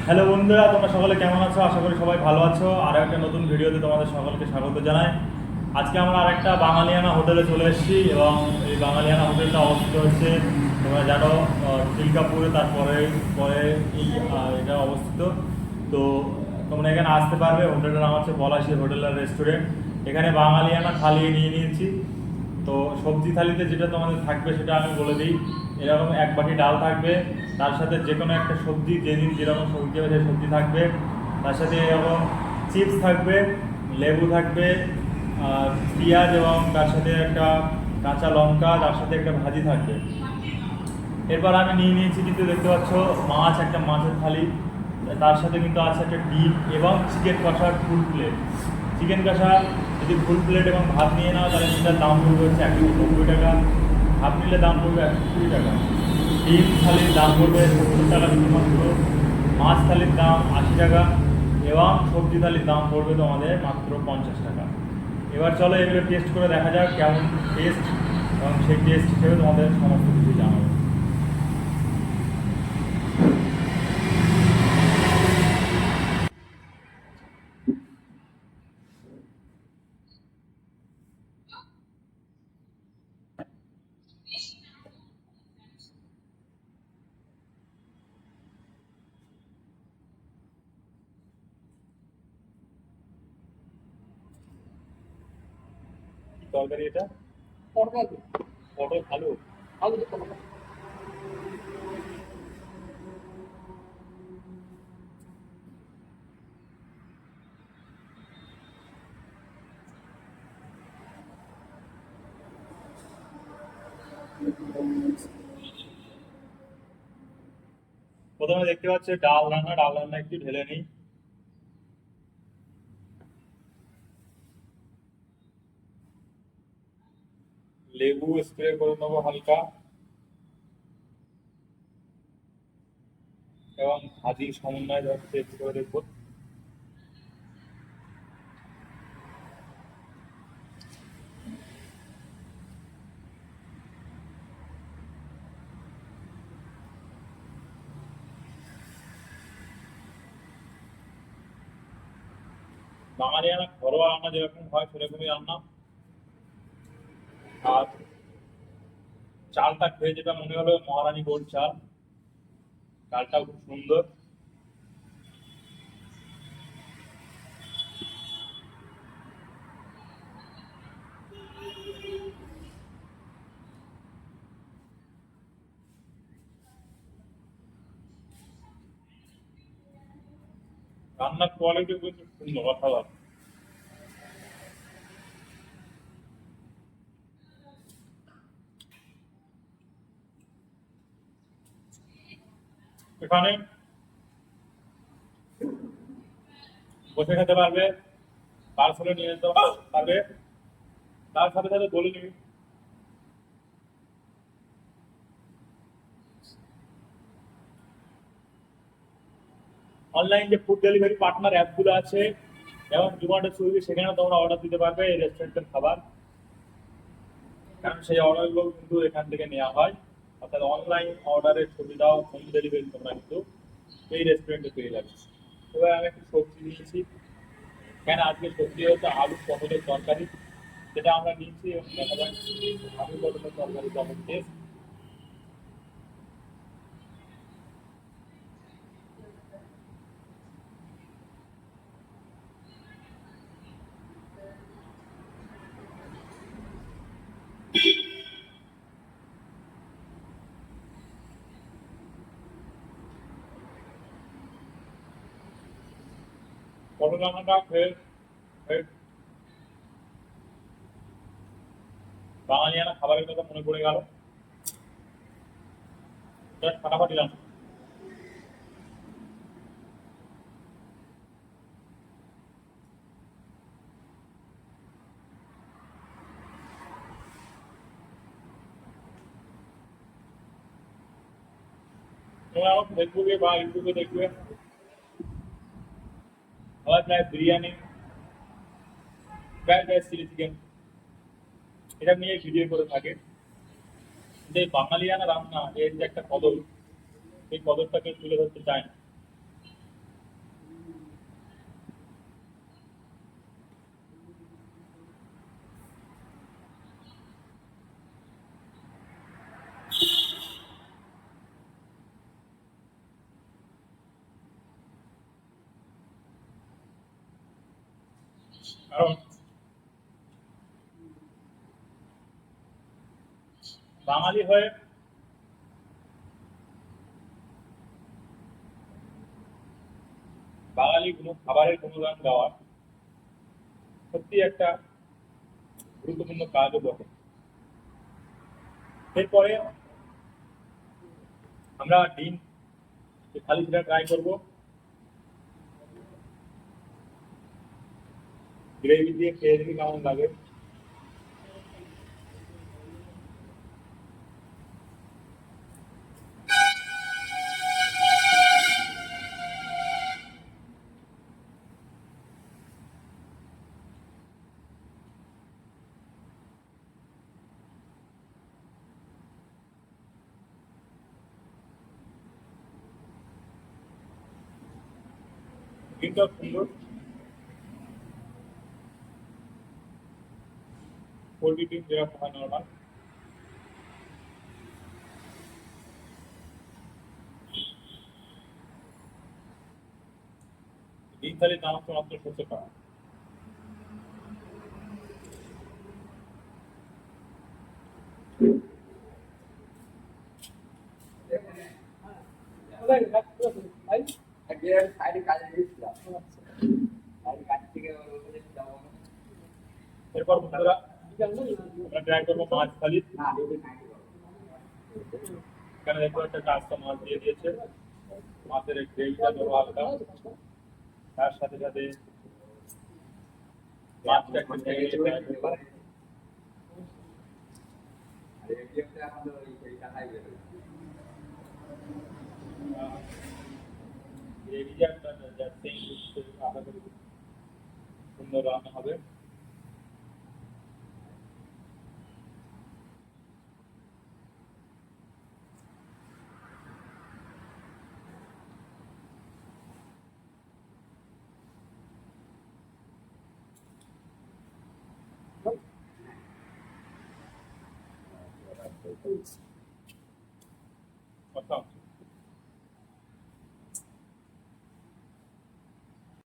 Hello বন্ধুরা, তোমরা সকলে কেমন আছো? আশা করি সবাই ভালো আছো। আর একটা নতুন ভিডিওতে তোমাদের সকলকে স্বাগত জানাই। আজকে আমরা আরেকটা বাঙালিয়ানা হোটেলে চলে এসেছি এবং এই বাঙালিয়ানা হোটেলটা অবস্থিত হচ্ছে, তোমরা জানো, চিল্কাপুরে। তারপরে পরে এই এটা অবস্থিত। তো তোমরা এখানে আসতে পারবে। হোটেলের নাম হচ্ছে পলাশী হোটেল আর রেস্টুরেন্ট। এখানে বাঙালিয়ানা থালি নিয়ে নিয়েছি। তো সবজি থালিতে যেটা তোমাদের থাকবে সেটা আমি বলে দিই। এরকম এক বাটি ডাল থাকবে, তার সাথে যে কোনো একটা সবজি, যেদিন যেরকম সবজি হবে সেই সবজি থাকবে। তার সাথে এরকম চিপস থাকবে, লেবু থাকবে, পেঁয়াজ এবং তার সাথে একটা কাঁচা লঙ্কা, তার সাথে একটা ভাজি থাকবে। এরপর আমি নিয়ে নিয়েছি কিন্তু দেখতে পাচ্ছ মাছ, একটা মাছের থালি। তার সাথে কিন্তু আছে একটা ডিম এবং চিকেন কষার ফুল প্লেট। চিকেন কষা যদি ফুল প্লেট এবং ভাত নিয়ে নাও তাহলে সেটার দাম পড়বে হচ্ছে 190 টাকা। ভাত নিলে দাম পড়বে 120 টাকা। ডিম থালির দাম পড়বে 70 টাকা শুধুমাত্র। মাছ থালির দাম 80 টাকা এবং সবজি থালির দাম পড়বে তোমাদের মাত্র 50 টাকা। এবার চলো এগুলো টেস্ট করে দেখা যাক কেমন টেস্ট, এবং সেই টেস্ট হিসেবে তোমাদের সমস্ত কিছু জানাবো। কি তরকারি এটা? পটল পটল আলু। আলু দিয়ে তরকারি। প্রথমে দেখতে পাচ্ছি ডাল রান্না। ডাল রান্না একটু ঢেলে নিই। লেবু স্প্রে করে নেবো হালকা, এবং ভাজি সমন্বয় টেস্ট করে দেখবো। বাঙালিয়ানা ঘরোয়া রান্না যেরকম হয় সেরকমই রান্না। আর চালটা খেয়ে যেটা মনে হলো মহারানী গোল্ড চাল। চালটাও খুব সুন্দর। রান্নার কোয়ালিটি কিন্তু সুন্দর, অসাধারণ। এখানে বসে খেতে পারবে, পার্সেলে নিয়ে যেতে পারবে। তার সাথে সাথে বলে নিবি, অনলাইন যে ফুড ডেলিভারি পার্টনার অ্যাপগুলো আছে যেমন জোম্যাটো, সুইগি, সেখানেও তোমরা অর্ডার দিতে পারবে এই রেস্টুরেন্টের খাবার। কারণ সেই অর্ডারগুলো কিন্তু এখান থেকে নেওয়া হয়। অর্থাৎ অনলাইন অর্ডারের সুবিধাও, হোম ডেলিভারি তোমরা কিন্তু এই রেস্টুরেন্টে পেয়ে যাবে। এবার আমি একটু সবজি নিয়েছি। কেন আজকে সবজি হচ্ছে আলু পটলের তরকারি, যেটা আমরা নিয়েছি, এবং দেখা যাক আলু পটলের তরকারি কেমন টেস্ট। পটল রান্নাটা খেয়ে খেয়ে বাঙালিয়ানা খাবারের কথা মনে পড়ে গেল। জাস্ট ফাটাফাটি রান্না। তোমরা এখন ফেসবুকে বা ইউটিউবে দেখবে সবাই প্রায় biryani, fried rice, chilli chicken এটা নিয়ে ভিডিও করে থাকে। কিন্তু এই বাঙালিয়ানা রান্না এর যে একটা কদর, এই কদরটাকে তুলে ধরতে চায় না। কারণ বাঙালি হয়ে বাঙালি কোনো খাবারের গুণগান গাওয়া সত্যি একটা গুরুত্বপূর্ণ কাজও বটে। এরপরে আমরা ডিম খালি সেটা ট্রাই করবো গ্রেভি দিয়ে, খেয়ে দেখি কেমন লাগে। ডিমটা সুন্দর, পোলট্রি ডিম যেরকম হয় নর্মাল। ডিম থালির দাম হচ্ছে মাত্র 70 টাকা। এরপর বন্ধুরা আমরা ট্রাই করবো মাছ থালি। এখানে দেখো একটা টাটকা মাছ দিয়ে দিয়েছে, মাছের গ্রেভিটা ধরো হালকা, তার সাথে সাথে মাছটা একটু ভেঙে যেতে হবে। গ্রেভিটা একটা আশা করি সুন্দর রান্না হবে।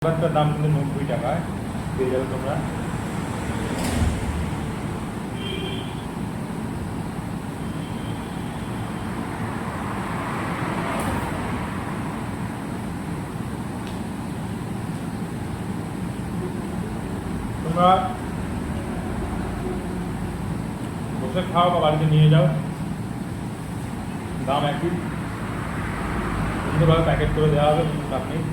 খাবারটার দাম কিন্তু 90 টাকায় পেয়ে যাবে তোমরা। তোমরা বসে খাও বা বাড়িতে নিয়ে যাও, দাম একই, সুন্দরভাবে প্যাকেট করে দেওয়া হবে, কোনো চাপ নেই।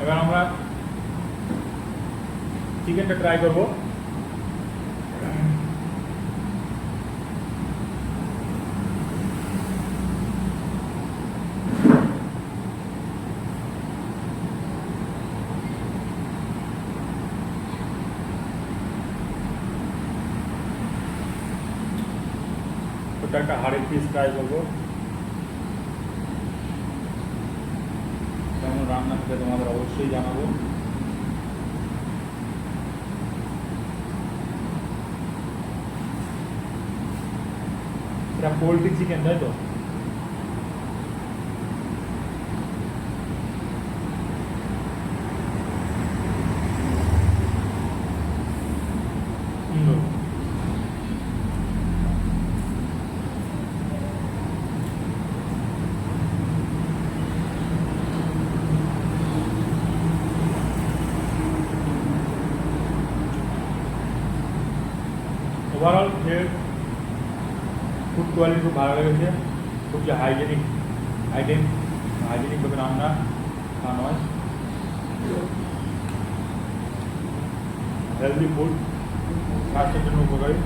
এবার আমরা চিকেনটা ট্রাই করবো। ওটা একটা হাড়ের পিস ট্রাই করবো, কেমন রান্না হতে তোমাদের অবশ্যই জানাবো। এটা পোলট্রি চিকেন, তাই তো? সুন্দর। ওভারঅল ফুড কোয়ালিটি খুব ভালো লেগেছে, খুব যে হাইজেনিকভাবে রান্না তা নয়, হেলদি ফুড, স্বাস্থ্যের জন্য উপকারী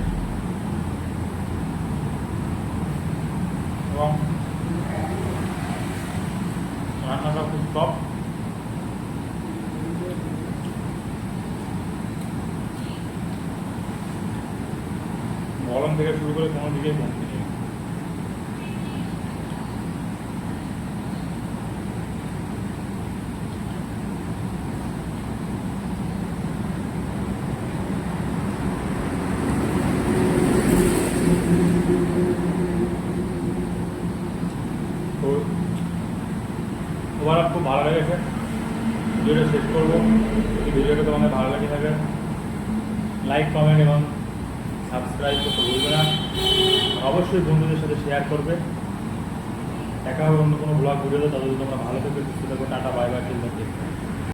এবং রান্নাটা খুব টপ। গরম থেকে শুরু করে কোনো দিকেই কমতি নেই। হয়ে গেছে, ভিডিওটা শেষ করবো। যদি ভিডিওটা তোমাদের ভালো লেগে থাকে লাইক কমেন্ট এবং সাবস্ক্রাইব করতে ভুলবে না। অবশ্যই বন্ধুদের সাথে শেয়ার করবে। দেখা হবে অন্য কোনো ব্লগ ভিডিওতে। ততদিন তোমরা ভালো থেকে সুস্থ থাকো। টাটা, বাই বাই, ঠিক আছে।